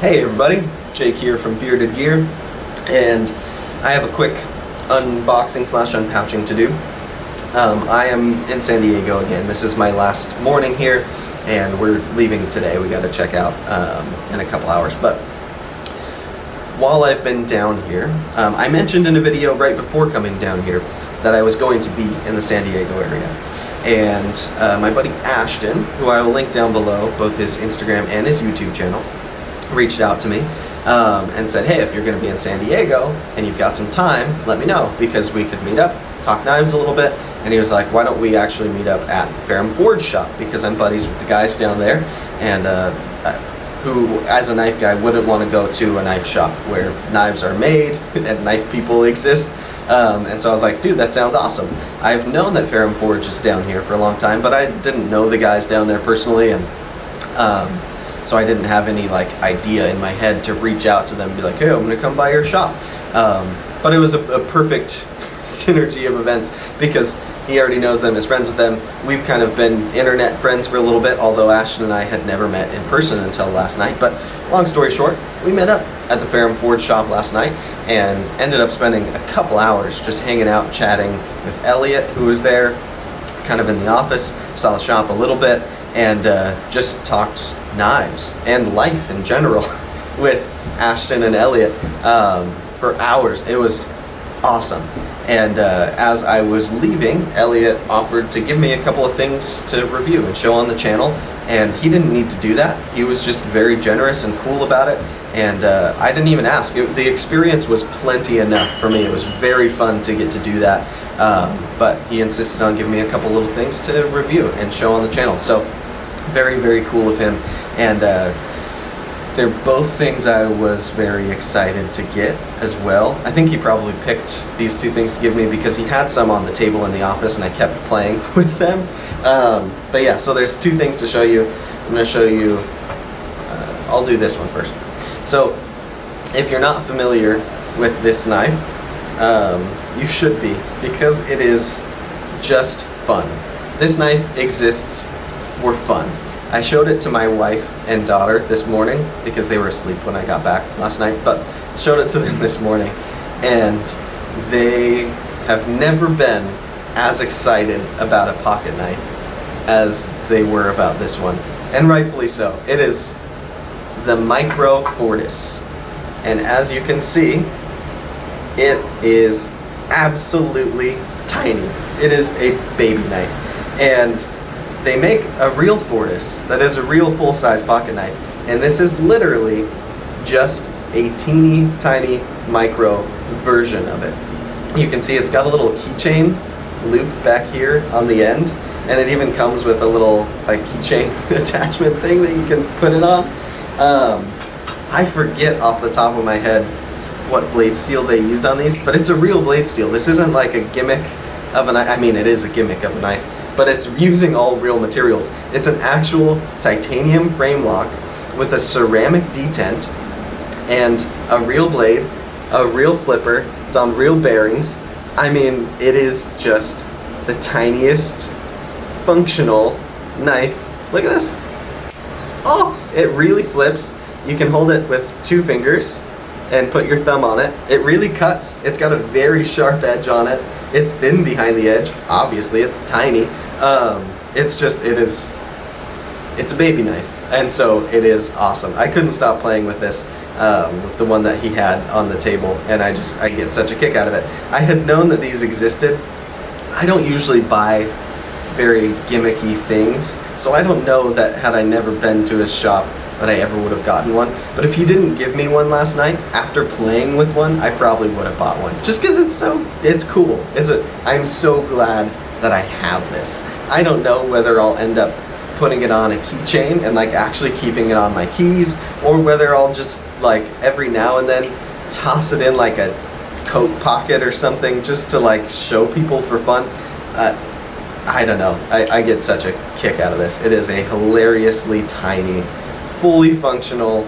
Hey everybody, Jake here from Bearded Gear, and I have a quick unboxing slash unpouching to do. I am in San Diego again. This is my last morning here, and we're leaving today. We got to check out in a couple hours. But while I've been down here, I mentioned in a video right before coming down here that I was going to be in the San Diego area. And my buddy Ashton, who I will link down below, both his Instagram and his YouTube channel, reached out to me and said, hey, if you're going to be in San Diego and you've got some time, let me know, because we could meet up, talk knives a little bit. And he was like, why don't we actually meet up at the Ferrum Forge shop, because I'm buddies with the guys down there, and who, as a knife guy, wouldn't want to go to a knife shop where knives are made and knife people exist. And so I was like, dude, that sounds awesome. I've known that Ferrum Forge is down here for a long time, but I didn't know the guys down there personally, and so I didn't have any like idea in my head to reach out to them and be like, hey, I'm gonna come by your shop. But it was a perfect synergy of events, because he already knows them, is friends with them. We've kind of been internet friends for a little bit, although Ashton and I had never met in person until last night. But long story short, we met up at the Ferrum Forge shop last night and ended up spending a couple hours just hanging out, chatting with Elliot, who was there kind of in the office, saw the shop a little bit, and just talked knives and life in general with Ashton and Elliot for hours. It was awesome. And as I was leaving, Elliot offered to give me a couple of things to review and show on the channel, and he didn't need to do that. He was just very generous and cool about it, and I didn't even ask. The experience was plenty enough for me. It was very fun to get to do that, but he insisted on giving me a couple little things to review and show on the channel. So very, very cool of him, and they're both things I was very excited to get as well. I think he probably picked these two things to give me because he had some on the table in the office and I kept playing with them. But yeah, so there's two things to show you. I'm going to show you, I'll do this one first. So if you're not familiar with this knife, you should be, because it is just fun. This knife exists for fun. I showed it to my wife and daughter this morning because they were asleep when I got back last night, but showed it to them this morning, and they have never been as excited about a pocket knife as they were about this one, and rightfully so. It is the Micro Fortis, and as you can see, it is absolutely tiny. It is a baby knife, and they make a real Fortis that is a real full-size pocket knife, and this is literally just a teeny tiny micro version of it. You can see it's got a little keychain loop back here on the end, and it even comes with a little like keychain attachment thing that you can put it on. I forget off the top of my head what blade steel they use on these, but it's a real blade steel. This isn't like a gimmick of a knife. I mean, it is a gimmick of a knife, but it's using all real materials. It's an actual titanium frame lock with a ceramic detent and a real blade, a real flipper. It's on real bearings. I mean, it is just the tiniest functional knife. Look at this. Oh, it really flips. You can hold it with 2 fingers and put your thumb on it. It really cuts. It's got a very sharp edge on it. It's thin behind the edge, obviously. It's tiny. It's a baby knife, and so it is awesome. I couldn't stop playing with this, with the one that he had on the table, and I get such a kick out of it. I had known that these existed. I don't usually buy very gimmicky things, so I don't know that had I never been to his shop that I ever would have gotten one. But if he didn't give me one last night, after playing with one, I probably would have bought one. Just because it's cool. I'm so glad that I have this. I don't know whether I'll end up putting it on a keychain and like actually keeping it on my keys, or whether I'll just like every now and then toss it in like a coat pocket or something just to like show people for fun. I don't know. I get such a kick out of this. It is a hilariously tiny, fully functional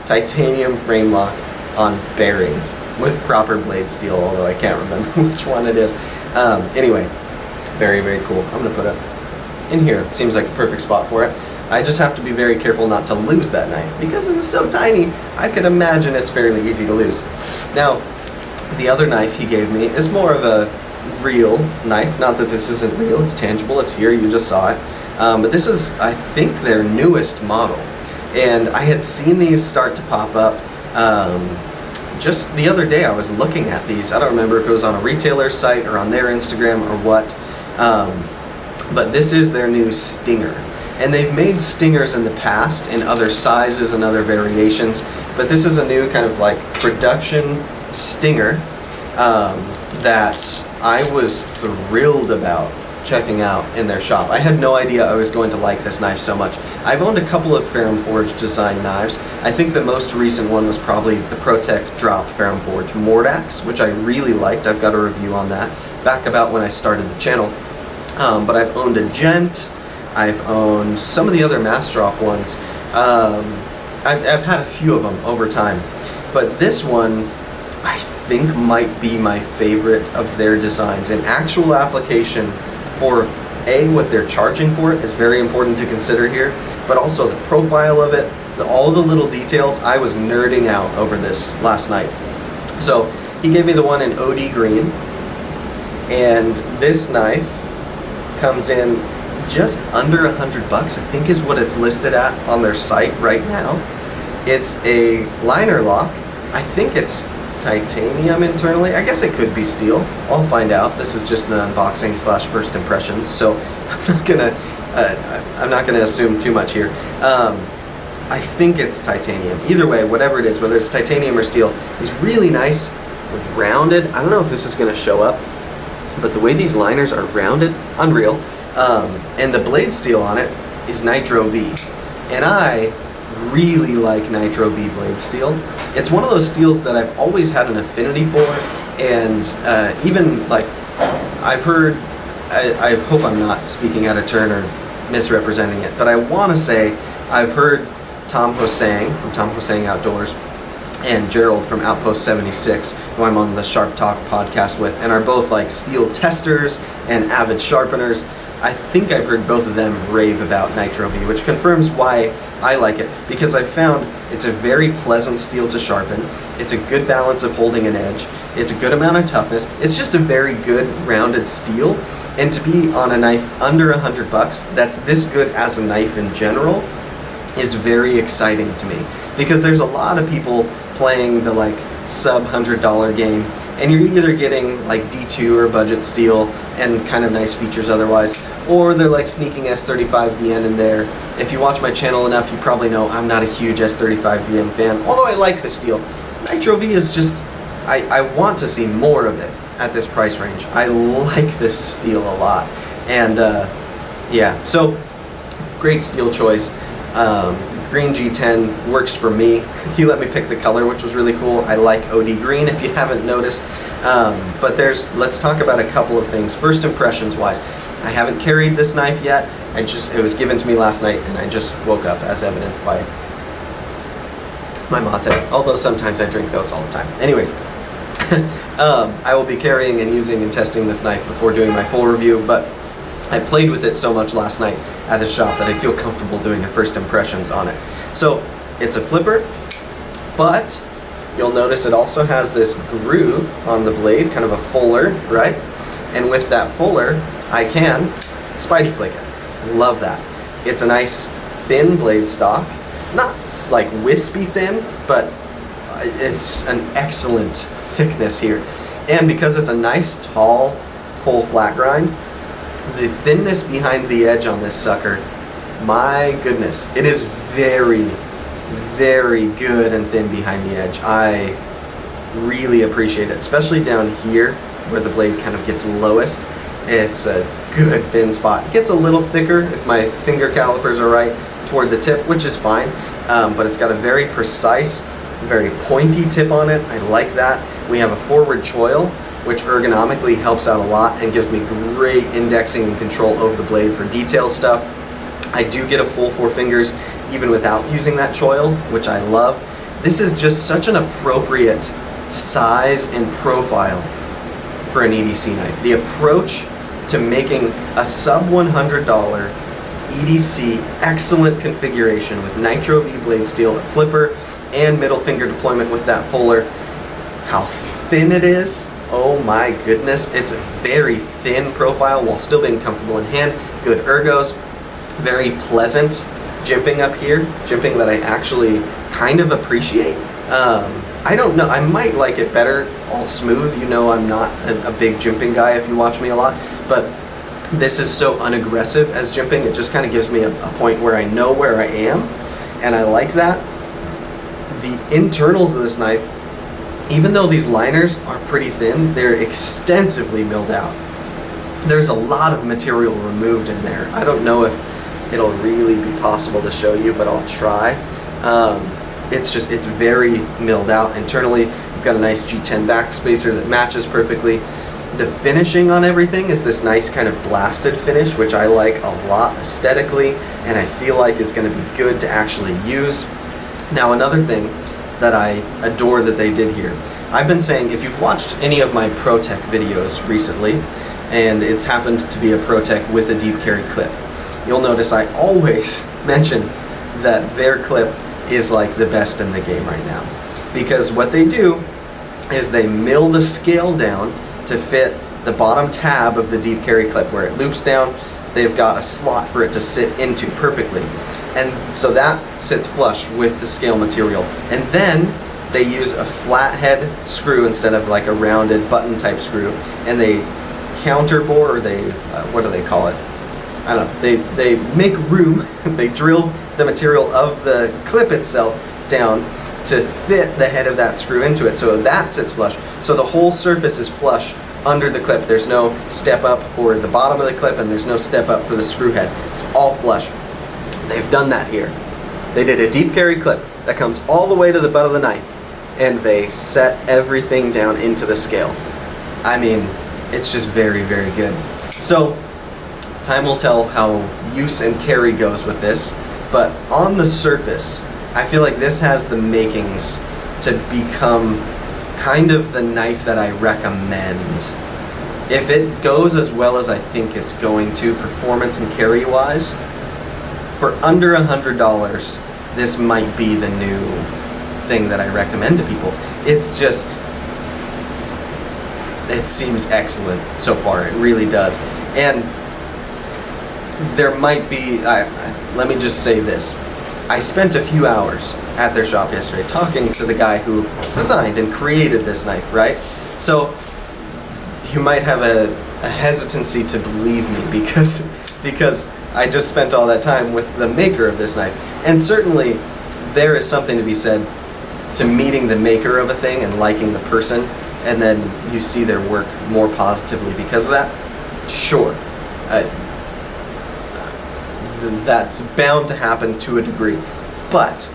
titanium frame lock on bearings with proper blade steel, although I can't remember which one it is. Anyway, very, very cool. I'm going to put it in here. It seems like a perfect spot for it. I just have to be very careful not to lose that knife. Because it is so tiny, I could imagine it's fairly easy to lose. Now, the other knife he gave me is more of a real knife. Not that this isn't real, it's tangible, it's here, you just saw it. But this is, I think, their newest model. And I had seen these start to pop up just the other day. I was looking at these. I don't remember if it was on a retailer's site or on their Instagram or what. But this is their new Stinger. And they've made Stingers in the past in other sizes and other variations. But this is a new kind of like production Stinger that I was thrilled about checking out in their shop. I had no idea I was going to like this knife so much. I've owned a couple of Ferrum Forge design knives. I think the most recent one was probably the ProTech Drop Ferrum Forge Mordax, which I really liked. I've got a review on that back about when I started the channel. But I've owned a Gent. I've owned some of the other Mass Drop ones. I've had a few of them over time. But this one, I think, might be my favorite of their designs. In actual application, for what they're charging for it is very important to consider here, but also the profile of it, all the little details. I was nerding out over this last night. So he gave me the one in OD green, and this knife comes in just under $100, I think is what it's listed at on their site right now. It's a liner lock. I think it's titanium internally. I guess it could be steel. I'll find out. This is just an unboxing / first impressions, so I'm not gonna assume too much here. I think it's titanium. Either way, whatever it is, whether it's titanium or steel, is really nice, rounded. I don't know if this is gonna show up, but the way these liners are rounded, unreal. And the blade steel on it is Nitro V, and I really like Nitro V blade steel. It's one of those steels that I've always had an affinity for, and even like I've heard, I hope I'm not speaking out of turn or misrepresenting it, but I want to say I've heard Tom Hosang from Tom Hosang Outdoors and Gerald from Outpost 76, who I'm on the Sharp Talk podcast with, and are both like steel testers and avid sharpeners. I think I've heard both of them rave about Nitro V, which confirms why I like it, because I found it's a very pleasant steel to sharpen. It's a good balance of holding an edge. It's a good amount of toughness. It's just a very good rounded steel, and to be on a knife under $100 that's this good as a knife in general is very exciting to me, because there's a lot of people playing the like sub $100 game, and you're either getting like D2 or budget steel and kind of nice features otherwise, or they're like sneaking S35 VN in there. If you watch my channel enough, you probably know I'm not a huge S35 VN fan, although I like the steel. Nitro V is just, I want to see more of it at this price range. I like this steel a lot, and yeah, so great steel choice. Green G10 works for me. He let me pick the color, which was really cool. I like OD green, if you haven't noticed. But let's talk about a couple of things. First impressions wise, I haven't carried this knife yet. It was given to me last night, and I just woke up, as evidenced by my mate, although sometimes I drink those all the time. Anyways, I will be carrying and using and testing this knife before doing my full review, but I played with it so much last night at his shop that I feel comfortable doing a first impressions on it. So it's a flipper, but you'll notice it also has this groove on the blade, kind of a fuller, right? And with that fuller, I can Spidey flick it. Love that. It's a nice thin blade stock, not like wispy thin, but it's an excellent thickness here. And because it's a nice tall, full flat grind, the thinness behind the edge on this sucker, my goodness, it is very, very good and thin behind the edge. I really appreciate it, especially down here where the blade kind of gets lowest. It's a good thin spot. It gets a little thicker if my finger calipers are right toward the tip, which is fine, but it's got a very precise, very pointy tip on it. I like that. We have a forward choil, which ergonomically helps out a lot and gives me great indexing and control over the blade for detail stuff. I do get a full 4 fingers even without using that choil, which I love. This is just such an appropriate size and profile for an EDC knife. The approach to making a sub $100 EDC, excellent configuration with Nitro V blade steel, a flipper, and middle finger deployment with that fuller. How thin it is, oh my goodness. It's a very thin profile while still being comfortable in hand, good ergos, very pleasant jimping up here, jimping that I actually kind of appreciate. I don't know, I might like it better all smooth. You know I'm not a big jimping guy if you watch me a lot, but this is so unaggressive as jimping. It just kind of gives me a point where I know where I am, and I like that. The internals of this knife, even though these liners are pretty thin, they're extensively milled out. There's a lot of material removed in there. I don't know if it'll really be possible to show you, but I'll try. It's very milled out internally. We've got a nice G10 back spacer that matches perfectly. The finishing on everything is this nice kind of blasted finish, which I like a lot aesthetically, and I feel like is going to be good to actually use. Now, another thing that I adore that they did here, I've been saying, if you've watched any of my ProTech videos recently, and it's happened to be a ProTech with a deep carry clip, you'll notice I always mention that their clip is like the best in the game right now. Because what they do is they mill the scale down to fit the bottom tab of the deep carry clip. Where it loops down, they've got a slot for it to sit into perfectly. And so that sits flush with the scale material. And then they use a flathead screw instead of like a rounded button type screw. And they counterbore, or they, what do they call it? I don't know, they make room, they drill the material of the clip itself down to fit the head of that screw into it, so that sits flush. So the whole surface is flush under the clip. There's no step up for the bottom of the clip, and there's no step up for the screw head. It's all flush. They've done that here. They did a deep carry clip that comes all the way to the butt of the knife, and they set everything down into the scale. I mean, it's just very, very good. So, time will tell how use and carry goes with this, but on the surface, I feel like this has the makings to become kind of the knife that I recommend. If it goes as well as I think it's going to, performance and carry wise, for under $100, this might be the new thing that I recommend to people. It's just, it seems excellent so far, it really does. And there might be, let me just say this. I spent a few hours at their shop yesterday talking to the guy who designed and created this knife, right? So you might have a hesitancy to believe me because I just spent all that time with the maker of this knife. And certainly there is something to be said to meeting the maker of a thing and liking the person, and then you see their work more positively because of that. Sure. That's bound to happen to a degree, but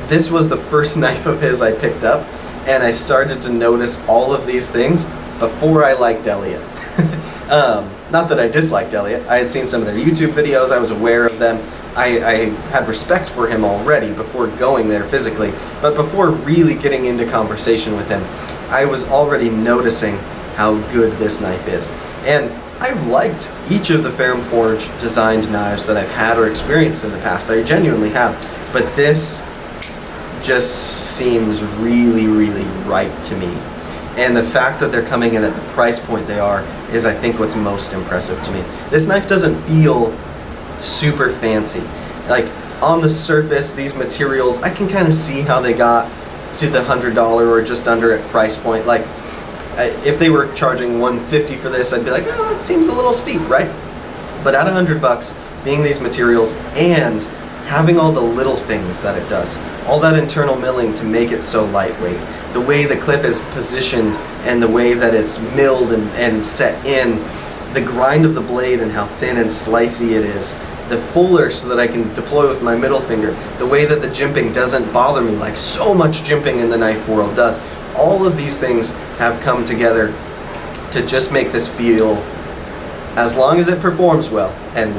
this was the first knife of his I picked up, and I started to notice all of these things before I liked Elliot. Not that I disliked Elliot. I had seen some of their YouTube videos, I was aware of them, I had respect for him already before going there physically, but before really getting into conversation with him, I was already noticing how good this knife is. And I've liked each of the Ferrum Forge designed knives that I've had or experienced in the past. I genuinely have. But this just seems really, really right to me. And the fact that they're coming in at the price point they are is, I think, what's most impressive to me. This knife doesn't feel super fancy. Like, on the surface, these materials, I can kind of see how they got to the $100 or just under at price point. Like, if they were charging $150 for this, I'd be like, oh, that seems a little steep, right? But at $100, being these materials and having all the little things that it does, all that internal milling to make it so lightweight, the way the clip is positioned and the way that it's milled and set in, the grind of the blade and how thin and slicey it is, the fuller so that I can deploy with my middle finger, the way that the jimping doesn't bother me like so much jimping in the knife world does. All of these things have come together to just make this feel, as long as it performs well, and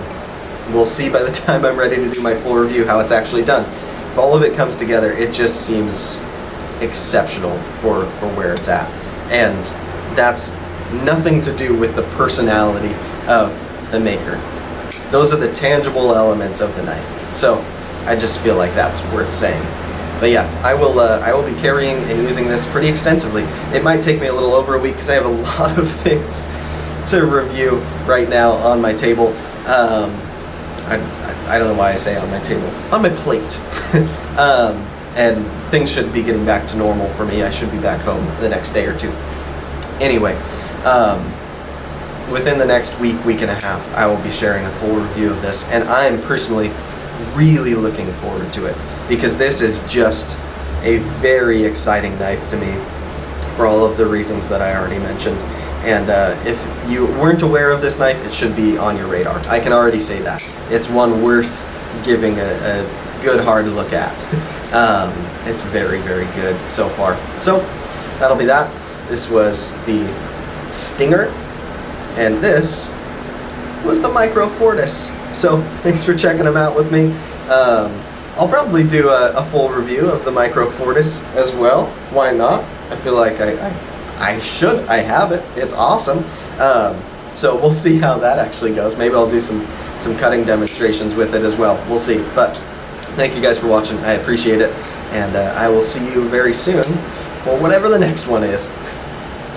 we'll see by the time I'm ready to do my full review how it's actually done. If all of it comes together, it just seems exceptional for where it's at. And that's nothing to do with the personality of the maker. Those are the tangible elements of the knife. So I just feel like that's worth saying. But yeah, I will be carrying and using this pretty extensively. It might take me a little over a week because I have a lot of things to review right now on my table. I don't know why I say on my table, on my plate. And things should be getting back to normal for me. I should be back home the next day or two. Anyway, within the next week and a half, I will be sharing a full review of this, and I'm personally really looking forward to it, because this is just a very exciting knife to me for all of the reasons that I already mentioned. And if you weren't aware of this knife, it should be on your radar. I can already say that. It's one worth giving a good hard look at. It's very, very good so far. So that'll be that. This was the Stinger, and this was the Micro Fortis. So thanks for checking them out with me. I'll probably do a full review of the Micro Fortis as well. Why not? I feel like I have it. It's awesome. So we'll see how that actually goes. Maybe I'll do some cutting demonstrations with it as well. We'll see. But thank you guys for watching. I appreciate it. And I will see you very soon for whatever the next one is.